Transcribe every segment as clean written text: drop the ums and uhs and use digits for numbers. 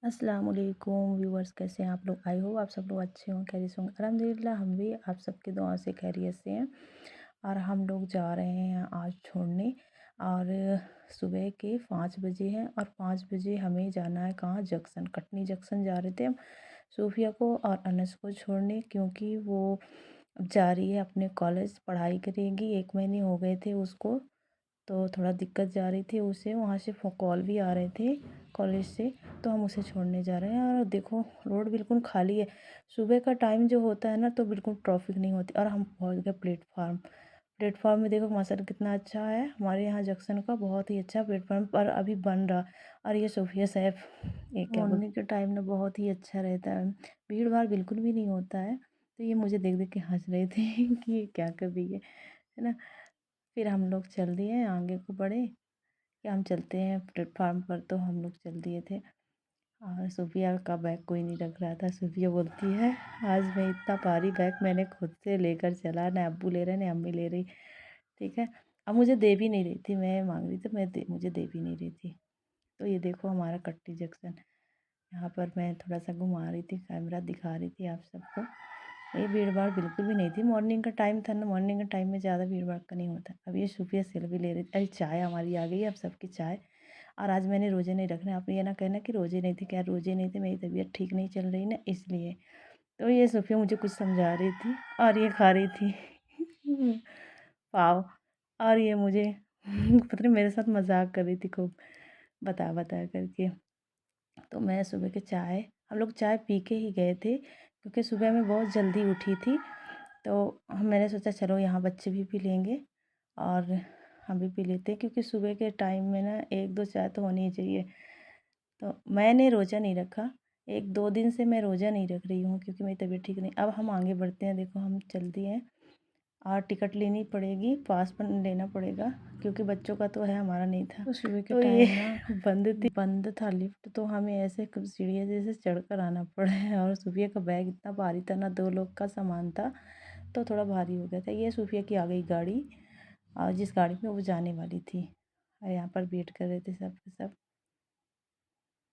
अस्सलाम वालेकुम व्यूअर्स, कैसे हैं आप लोग। आई होप आप सब लोग अच्छे हों, खैरियत से होंगे। अल्हम्दुलिल्लाह हम भी आप सबकी दुआ से खैरियत से हैं। और हम लोग जा रहे हैं आज छोड़ने। और सुबह के 5 बजे हैं और 5 बजे हमें जाना है कहाँ, जंक्शन, कटनी जंक्शन जा रहे थे हम सूफिया को और अनस को छोड़ने, क्योंकि वो जा रही है अपने कॉलेज, पढ़ाई करेगी। 1 महीने हो गए थे उसको, तो थोड़ा दिक्कत जा रही थी उसे, वहाँ से कॉल भी आ रहे थे कॉलेज से। तो हम उसे छोड़ने जा रहे हैं और देखो रोड बिल्कुल खाली है। सुबह का टाइम जो होता है ना, तो बिल्कुल ट्रैफिक नहीं होती। और हम पहुँच गए प्लेटफार्म। प्लेटफार्म में देखो माशाल्लाह कितना अच्छा है, हमारे यहाँ जंक्शन का बहुत ही अच्छा प्लेटफार्म पर अभी बन रहा। और ये सोफिया सैफ, ये क्या मॉर्निंग के टाइम ना बहुत ही अच्छा रहता है, भीड़ भाड़ बिल्कुल भी नहीं होता है। तो ये मुझे देख देख के हंस रहे थे कि ये क्या कर रही है ना। फिर हम लोग चल दिए आगे को बढ़े कि हम चलते हैं प्लेटफार्म पर, तो हम लोग चल दिए थे। और सूफिया का बैग कोई नहीं रख रहा था। सूफिया बोलती है आज मैं इतना भारी बैग मैंने खुद से लेकर चला, ना अब्बू ले रहे ना अम्मी ले रही। ठीक है, अब मुझे दे भी नहीं रही थी, मैं मांग रही थी, मुझे दे भी नहीं रही थी। तो ये देखो हमारा कट्टी जंक्शन, यहाँ पर मैं थोड़ा सा घुमा रही थी, कैमरा दिखा रही थी आप सबको। ये भीड़ भाड़ बिल्कुल भी नहीं थी, मॉर्निंग का टाइम था ना, मॉर्निंग के टाइम में ज़्यादा भीड़ भाड़ का नहीं होता। अब ये सूफिया सेल्फी ले रही थी। अरे चाय हमारी आ गई है, अब सबकी चाय। और आज मैंने रोज़े नहीं रखने, आप ये ना कहना कि रोज़े नहीं थे, क्या रोज़े नहीं थे, मेरी तबीयत ठीक नहीं चल रही ना इसलिए। तो ये सूफिया मुझे कुछ समझा रही थी और ये खा रही थी पाव। और ये मुझे पता नहीं मेरे साथ मजाक कर रही थी खूब, बता बता करके। तो मैं सुबह के चाय, हम लोग चाय पी के ही गए थे क्योंकि सुबह मैं बहुत जल्दी उठी थी। तो मैंने सोचा चलो यहाँ बच्चे भी पी लेंगे और हम भी पी लेते हैं, क्योंकि सुबह के टाइम में ना 1-2 चाय तो होनी ही चाहिए। तो मैंने रोज़ा नहीं रखा, 1-2 दिन से मैं रोज़ा नहीं रख रही हूँ क्योंकि मेरी तबीयत ठीक नहीं। अब हम आगे बढ़ते हैं, देखो हम चल दिए हैं। और टिकट लेनी पड़ेगी, पास पर लेना पड़ेगा क्योंकि बच्चों का तो है, हमारा नहीं था। तो सुबह के तो ये टाइम ना बंद था लिफ्ट, तो हमें ऐसे सीढ़ियाँ जैसे चढ़कर आना पड़ा है। और सूफिया का बैग इतना भारी था ना, 2 लोग का सामान था, तो थोड़ा भारी हो गया था। ये सूफिया की आ गई गाड़ी, और जिस गाड़ी में वो जाने वाली थी। और यहाँ पर वेट कर रहे थे सब के सब,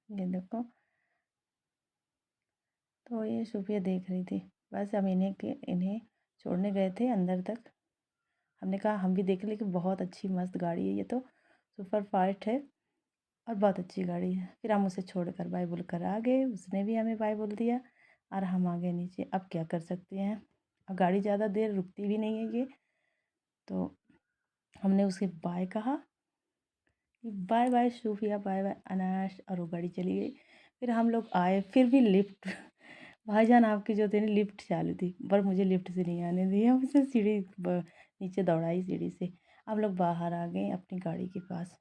ये देखो। तो ये सूफिया देख रही थी। बस हम इन्हें छोड़ने गए थे अंदर तक। हमने कहा हम भी देख लें कि बहुत अच्छी मस्त गाड़ी है ये, तो सुपर फास्ट है और बहुत अच्छी गाड़ी है। फिर हम उसे छोड़कर बाय बोल कर आ गए, उसने भी हमें बाय बोल दिया और हम आ गए नीचे। अब क्या कर सकते हैं, अब गाड़ी ज़्यादा देर रुकती भी नहीं है ये। तो हमने उसे बाय कहा कि बाय बाय सूफिया, बाय बाय अनाश, और वो गाड़ी चली गई। फिर हम लोग आए, फिर भी लिफ्ट भाईजान आपकी जो थे ना लिफ्ट चालू थी, पर मुझे लिफ्ट से नहीं आने दिया, मुझे नीचे दौड़ाई सीढ़ी से। हम लोग बाहर आ गए अपनी गाड़ी के पास।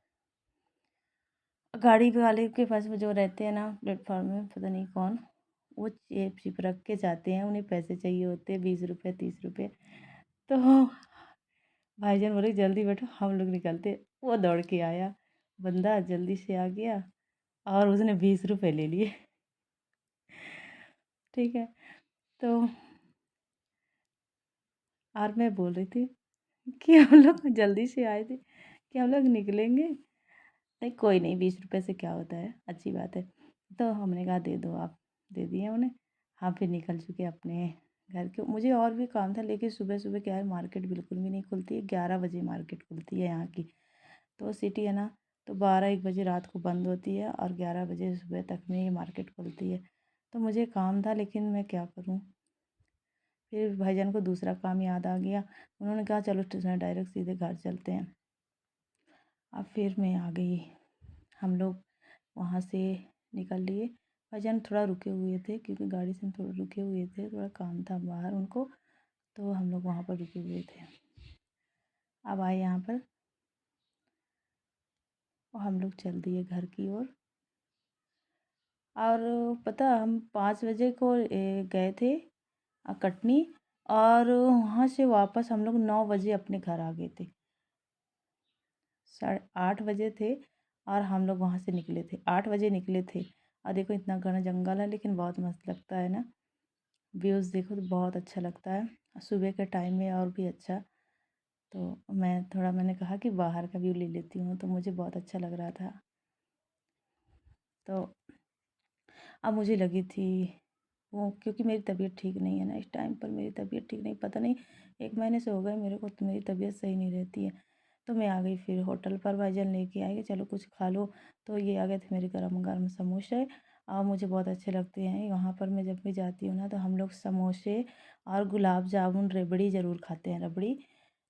गाड़ी वाले के पास वो जो रहते हैं ना प्लेटफॉर्म में, पता नहीं कौन, वो चेप चिप रख के जाते हैं, उन्हें पैसे चाहिए होते हैं 20 रुपये 30 रुपये। तो भाईजान बोले जल्दी बैठो, हम लोग निकलते। वो दौड़ के आया, बंदा जल्दी से आ गया और उसने 20 रुपये ले लिए। ठीक है, तो और मैं बोल रही थी कि हम लोग जल्दी से आए थे कि हम लोग निकलेंगे। नहीं कोई नहीं, 20 रुपये से क्या होता है, अच्छी बात है। तो हमने कहा दे दो आप, दे दिए उन्हें। हाँ फिर निकल चुके अपने घर के। मुझे और भी काम था, लेकिन सुबह सुबह क्या है, मार्केट बिल्कुल भी नहीं खुलती है। 11 बजे मार्केट खुलती है यहाँ की, तो सिटी है ना, तो 12-1 बजे रात को बंद होती है और 11 बजे सुबह तक में ये मार्केट खुलती है। तो मुझे काम था, लेकिन मैं क्या करूँ। फिर भाईजान को दूसरा काम याद आ गया, उन्होंने कहा चलो डायरेक्ट सीधे घर चलते हैं। अब फिर मैं आ गई, हम लोग वहाँ से निकल लिए। भाईजान थोड़ा रुके हुए थे क्योंकि गाड़ी से थोड़ा रुके हुए थे, थोड़ा काम था बाहर उनको, तो हम लोग वहाँ पर रुके हुए थे। अब आए यहाँ पर और हम लोग चल दिए घर की ओर। और पता हम 5 बजे को गए थे कटनी, और वहाँ से वापस हम लोग 9 बजे अपने घर आ गए थे। 8:30 बजे थे और हम लोग वहाँ से निकले थे, 8 बजे निकले थे। और देखो इतना घना जंगल है, लेकिन बहुत मस्त लगता है ना, व्यूज़ देखो तो बहुत अच्छा लगता है। सुबह के टाइम में और भी अच्छा। तो मैंने कहा कि बाहर का व्यू ले लेती हूँ, तो मुझे बहुत अच्छा लग रहा था। तो अब मुझे लगी थी वो, क्योंकि मेरी तबीयत ठीक नहीं है ना, इस टाइम पर मेरी तबीयत ठीक नहीं, पता नहीं 1 महीने से हो गए मेरे को, तो मेरी तबीयत सही नहीं रहती है। तो मैं आ गई फिर होटल पर, भाईजान लेके आए कि चलो कुछ खा लो। तो ये आ गए थे मेरे गरम-गरम समोसे, और मुझे बहुत अच्छे लगते हैं। वहाँ पर मैं जब भी जाती हूँ ना, तो हम लोग समोसे और गुलाब जामुन, रबड़ी ज़रूर खाते हैं, रबड़ी।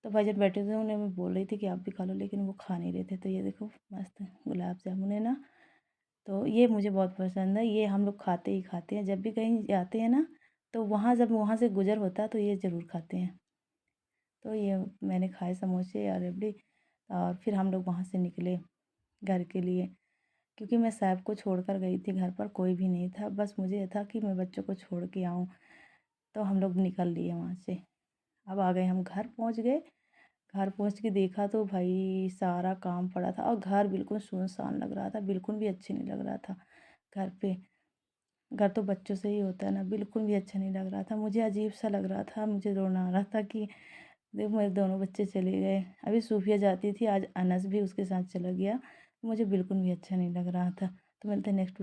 तो भाईजान बैठे थे, उन्हें मैं बोल रही थी कि आप भी खा लो, लेकिन वो खा नहीं रहे थे। तो ये देखो मस्त गुलाब जामुन है ना, तो ये मुझे बहुत पसंद है। ये हम लोग खाते ही खाते हैं, जब भी कहीं जाते हैं ना, तो वहाँ जब वहाँ से गुज़र होता है तो ये ज़रूर खाते हैं। तो ये मैंने खाए समोसे और रबड़ी, और फिर हम लोग वहाँ से निकले घर के लिए, क्योंकि मैं साहब को छोड़कर गई थी, घर पर कोई भी नहीं था, बस मुझे ये था कि मैं बच्चों को छोड़ के आऊँ। तो हम लोग निकल लिए वहाँ से। अब आ गए, हम घर पहुँच गए। घर पहुँच के देखा तो भाई सारा काम पड़ा था, और घर बिल्कुल सुनसान लग रहा था, बिल्कुल भी अच्छे नहीं लग रहा था घर पे। घर तो बच्चों से ही होता है ना, बिल्कुल भी अच्छा नहीं लग रहा था, मुझे अजीब सा लग रहा था, मुझे रोना आ रहा था कि देखो मेरे दोनों बच्चे चले गए। अभी सूफिया जाती थी, आज अनस भी उसके साथ चला गया, मुझे बिल्कुल भी अच्छा नहीं लग रहा था। तो मिलते हैं नेक्स्ट